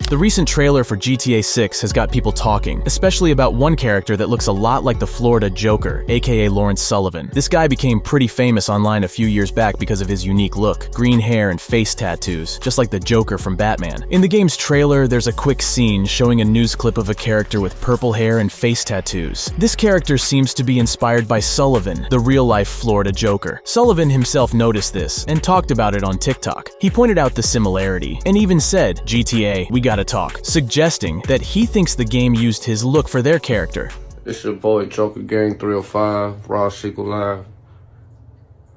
The recent trailer for GTA 6 has got people talking, especially about one character that looks a lot like the Florida Joker, aka Lawrence Sullivan. This guy became pretty famous online a few years back because of his unique look, green hair and face tattoos, just like the Joker from Batman. In the game's trailer, there's a quick scene showing a news clip of a character with purple hair and face tattoos. This character seems to be inspired by Sullivan, the real-life Florida Joker. Sullivan himself noticed this and talked about it on TikTok. He pointed out the similarity and even said, "GTA, we gotta talk," suggesting that he thinks the game used his look for their character. It's your boy Joker Gang 305, Raw Sequel Live,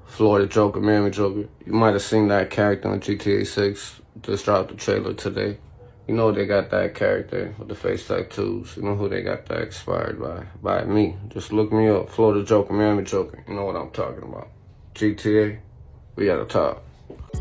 Florida Joker, Miami Joker. You might have seen that character on GTA 6, just dropped the trailer today. You know they got that character with the face tattoos. You know who they got that inspired by? By me. Just look me up, Florida Joker, Miami Joker. You know what I'm talking about. GTA, we gotta talk.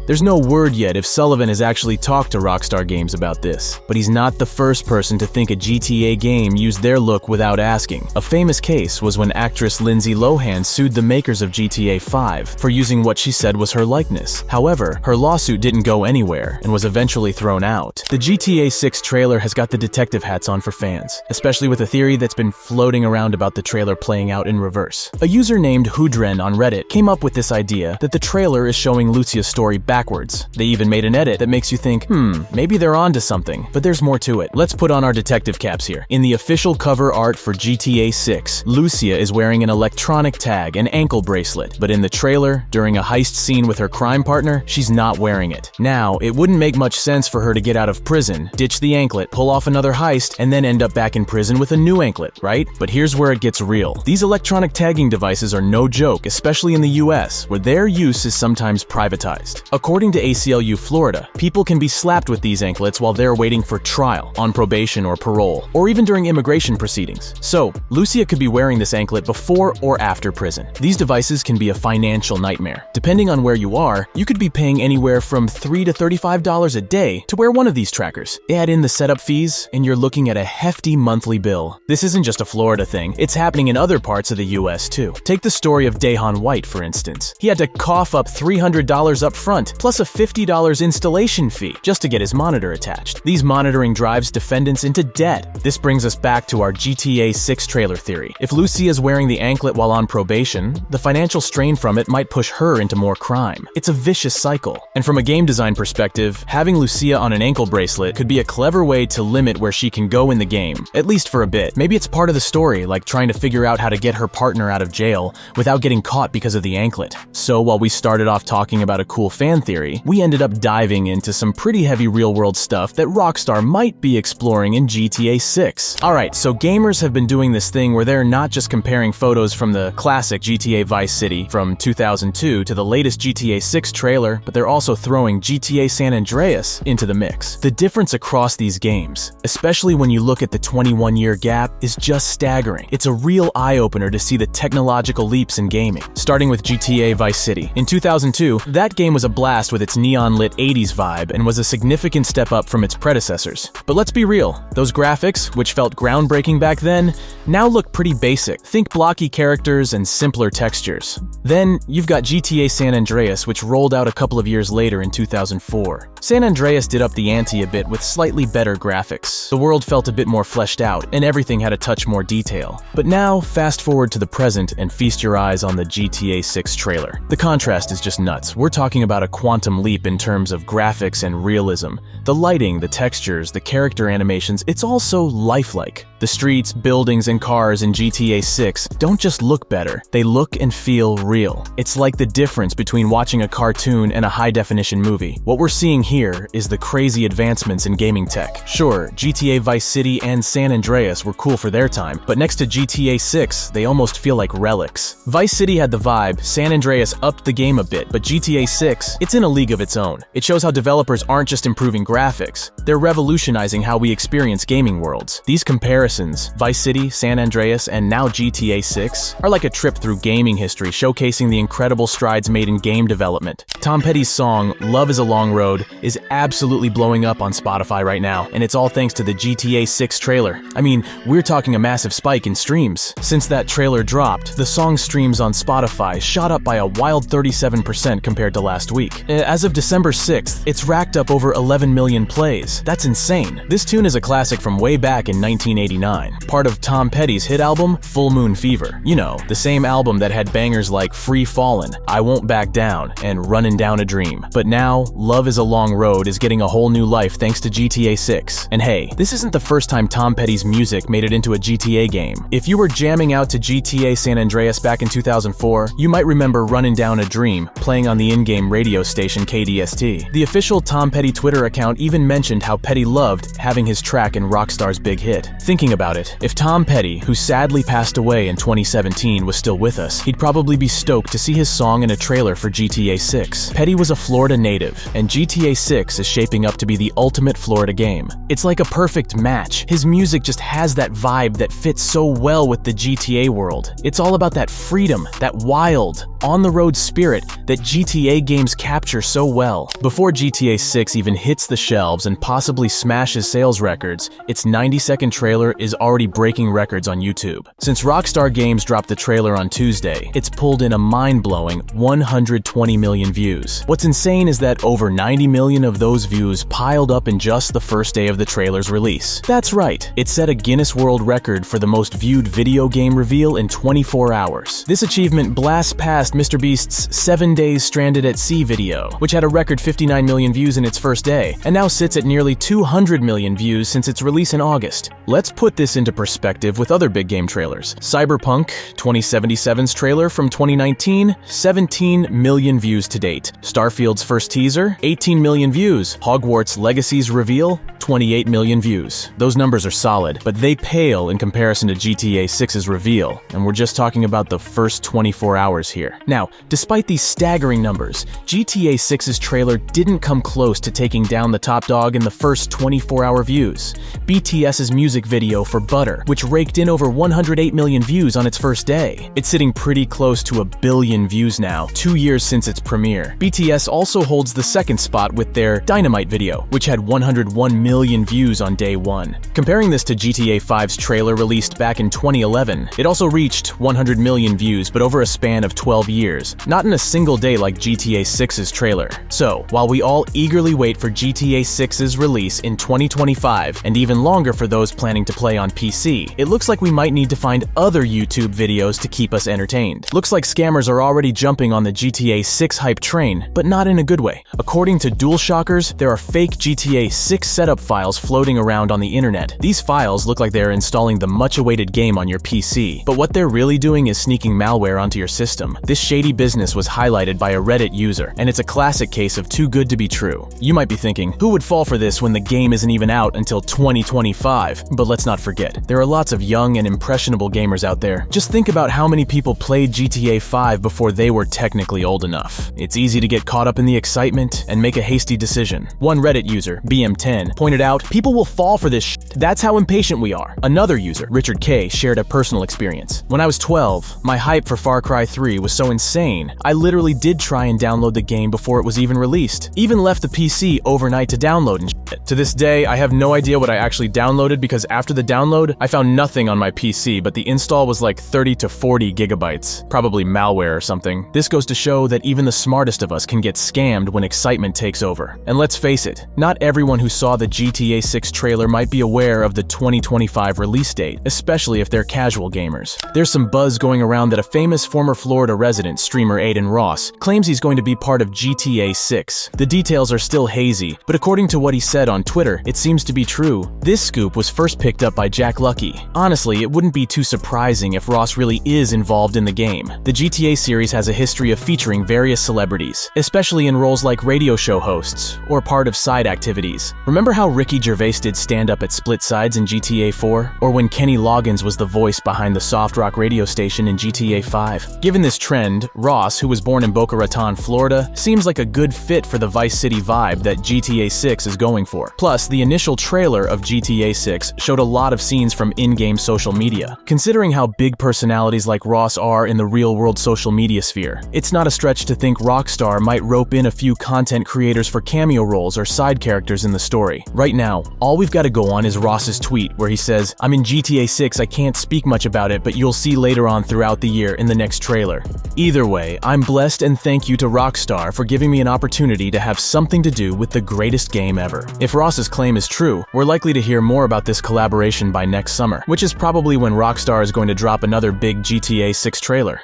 There's no word yet if Sullivan has actually talked to Rockstar Games about this, but he's not the first person to think a GTA game used their look without asking. A famous case was when actress Lindsay Lohan sued the makers of GTA 5 for using what she said was her likeness. However, her lawsuit didn't go anywhere and was eventually thrown out. The GTA 6 trailer has got the detective hats on for fans, especially with a theory that's been floating around about the trailer playing out in reverse. A user named Hoodren on Reddit came up with this idea that the trailer is showing Lucia's story backwards. They even made an edit that makes you think, maybe they're onto something, but there's more to it. Let's put on our detective caps here. In the official cover art for GTA 6, Lucia is wearing an electronic tag, an ankle bracelet, but in the trailer, during a heist scene with her crime partner, she's not wearing it. Now, it wouldn't make much sense for her to get out of prison, ditch the anklet, pull off another heist, and then end up back in prison with a new anklet, right? But here's where it gets real. These electronic tagging devices are no joke, especially in the US, where their use is sometimes privatized. According to ACLU Florida, people can be slapped with these anklets while they're waiting for trial, on probation or parole, or even during immigration proceedings. So, Lucia could be wearing this anklet before or after prison. These devices can be a financial nightmare. Depending on where you are, you could be paying anywhere from $3 to $35 a day to wear one of these trackers. Add in the setup fees, and you're looking at a hefty monthly bill. This isn't just a Florida thing, it's happening in other parts of the US too. Take the story of Dahan White, for instance. He had to cough up $300 up front, plus a $50 installation fee just to get his monitor attached. These monitoring drives defendants into debt. This brings us back to our GTA 6 trailer theory. If Lucia is wearing the anklet while on probation, the financial strain from it might push her into more crime. It's a vicious cycle. And from a game design perspective, having Lucia on an ankle bracelet could be a clever way to limit where she can go in the game, at least for a bit. Maybe it's part of the story, like trying to figure out how to get her partner out of jail without getting caught because of the anklet. So while we started off talking about a cool fan theory, we ended up diving into some pretty heavy real-world stuff that Rockstar might be exploring in GTA 6. Alright, so gamers have been doing this thing where they're not just comparing photos from the classic GTA Vice City from 2002 to the latest GTA 6 trailer, but they're also throwing GTA San Andreas into the mix. The difference across these games, especially when you look at the 21-year gap, is just staggering. It's a real eye-opener to see the technological leaps in gaming. Starting with GTA Vice City. In 2002, that game was a blast with its neon-lit 80s vibe and was a significant step up from its predecessors. But let's be real, those graphics, which felt groundbreaking back then, now look pretty basic. Think blocky characters and simpler textures. Then, you've got GTA San Andreas, which rolled out a couple of years later in 2004. San Andreas did up the ante a bit with slightly better graphics. The world felt a bit more fleshed out, and everything had a touch more detail. But now, fast forward to the present and feast your eyes on the GTA 6 trailer. The contrast is just nuts. We're talking about a quantum leap in terms of graphics and realism. The lighting, the textures, the character animations, it's all so lifelike. The streets, buildings, and cars in GTA 6 don't just look better, they look and feel real. It's like the difference between watching a cartoon and a high-definition movie. What we're seeing here is the crazy advancements in gaming tech. Sure, GTA Vice City and San Andreas were cool for their time, but next to GTA 6, they almost feel like relics. Vice City had the vibe, San Andreas upped the game a bit, but GTA 6, it's in a league of its own. It shows how developers aren't just improving graphics, they're revolutionizing how we experience gaming worlds. These comparisons comparisons, Vice City, San Andreas, and now GTA 6 are like a trip through gaming history, showcasing the incredible strides made in game development. Tom Petty's song, Love is a Long Road, is absolutely blowing up on Spotify right now, and it's all thanks to the GTA 6 trailer. I mean, we're talking a massive spike in streams. Since that trailer dropped, the song's streams on Spotify shot up by a wild 37% compared to last week. As of December 6th, it's racked up over 11 million plays. That's insane. This tune is a classic from way back in 1989, part of Tom Petty's hit album, Full Moon Fever. You know, the same album that had bangers like Free Fallin', I Won't Back Down, and Runnin' Down a Dream. But now, Love is a Long Road is getting a whole new life thanks to GTA 6. And hey, this isn't the first time Tom Petty's music made it into a GTA game. If you were jamming out to GTA San Andreas back in 2004, you might remember Runnin' Down a Dream playing on the in-game radio station KDST. The official Tom Petty Twitter account even mentioned how Petty loved having his track in Rockstar's big hit. Thinking about it, if Tom Petty, who sadly passed away in 2017, was still with us, he'd probably be stoked to see his song in a trailer for GTA 6. Petty was a Florida native, and GTA 6 is shaping up to be the ultimate Florida game. It's like a perfect match. His music just has that vibe that fits so well with the GTA world. It's all about that freedom, that wild, on-the-road spirit that GTA games capture so well. Before GTA 6 even hits the shelves and possibly smashes sales records, its 90-second trailer is already breaking records on YouTube. Since Rockstar Games dropped the trailer on Tuesday, it's pulled in a mind-blowing 120 million views. What's insane is that over 90 million of those views piled up in just the first day of the trailer's release. That's right, it set a Guinness World Record for the most viewed video game reveal in 24 hours. This achievement blasts past MrBeast's 7 Days Stranded at Sea video, which had a record 59 million views in its first day, and now sits at nearly 200 million views since its release in August. Let's put this into perspective with other big game trailers. Cyberpunk 2077's trailer from 2019, 17 million views to date. Starfield's first teaser, 18 million views. Hogwarts Legacy's reveal, 28 million views. Those numbers are solid, but they pale in comparison to GTA 6's reveal, and we're just talking about the first 24 hours here. Now, despite these staggering numbers, GTA 6's trailer didn't come close to taking down the top dog in the first 24-hour views. BTS's music video for Butter, which raked in over 108 million views on its first day. It's sitting pretty close to 1 billion views now, 2 years since its premiere. BTS also holds the second spot with their Dynamite video, which had 101 million views on day one. Comparing this to GTA 5's trailer released back in 2011, it also reached 100 million views, but over a span of 12 years, not in a single day like GTA 6's trailer. So, while we all eagerly wait for GTA 6's release in 2025, and even longer for those planning to play on PC, it looks like we might need to find other YouTube videos to keep us entertained. Looks like scammers are already jumping on the GTA 6 hype train, but not in a good way. According to DualShockers, there are fake GTA 6 setup files floating around on the internet. These files look like they're installing the much-awaited game on your PC, but what they're really doing is sneaking malware onto your system. This shady business was highlighted by a Reddit user, and it's a classic case of too good to be true. You might be thinking, who would fall for this when the game isn't even out until 2025? But let's not forget, there are lots of young and impressionable gamers out there. Just think about how many people played GTA 5 before they were technically old enough. It's easy to get caught up in the excitement and make a hasty decision. One Reddit user, BM10, pointed out, people will fall for this shit. That's how impatient we are. Another user, Richard K, shared a personal experience. When I was 12, my hype for Far Cry 3 was so insane, I literally did try and download the game before it was even released. Even left the PC overnight to download and shit. To this day, I have no idea what I actually downloaded because after the download, I found nothing on my PC, but the install was like 30 to 40 gigabytes. Probably malware or something. This goes to show that even the smartest of us can get scammed when excitement takes over. And let's face it, not everyone who saw the GTA 6 trailer might be aware of the 2025 release date, especially if they're casual gamers. There's some buzz going around that a famous former Florida resident, streamer Aiden Ross, claims he's going to be part of GTA 6. The details are still hazy, but according to what he said on Twitter, it seems to be true. This scoop was first picked up by Jack Lucky. Honestly, it wouldn't be too surprising if Ross really is involved in the game. The GTA series has a history of featuring various celebrities, especially in roles like radio show hosts or part of side activities. Remember how Ricky Gervais did stand-up at split sides in GTA 4, or when Kenny Loggins was the voice behind the soft rock radio station in GTA 5. Given this trend, Ross, who was born in Boca Raton, Florida, seems like a good fit for the Vice City vibe that GTA 6 is going for. Plus, the initial trailer of GTA 6 showed a lot of scenes from in-game social media. Considering how big personalities like Ross are in the real-world social media sphere, it's not a stretch to think Rockstar might rope in a few content creators for cameo roles or side characters in the story. Right now, all we've got to go on is Ross's tweet where he says, "I'm in GTA 6, I can't speak much about it, but you'll see later on throughout the year in the next trailer." Either way, I'm blessed and thank you to Rockstar for giving me an opportunity to have something to do with the greatest game ever. If Ross's claim is true, we're likely to hear more about this collaboration by next summer, which is probably when Rockstar is going to drop another big GTA 6 trailer.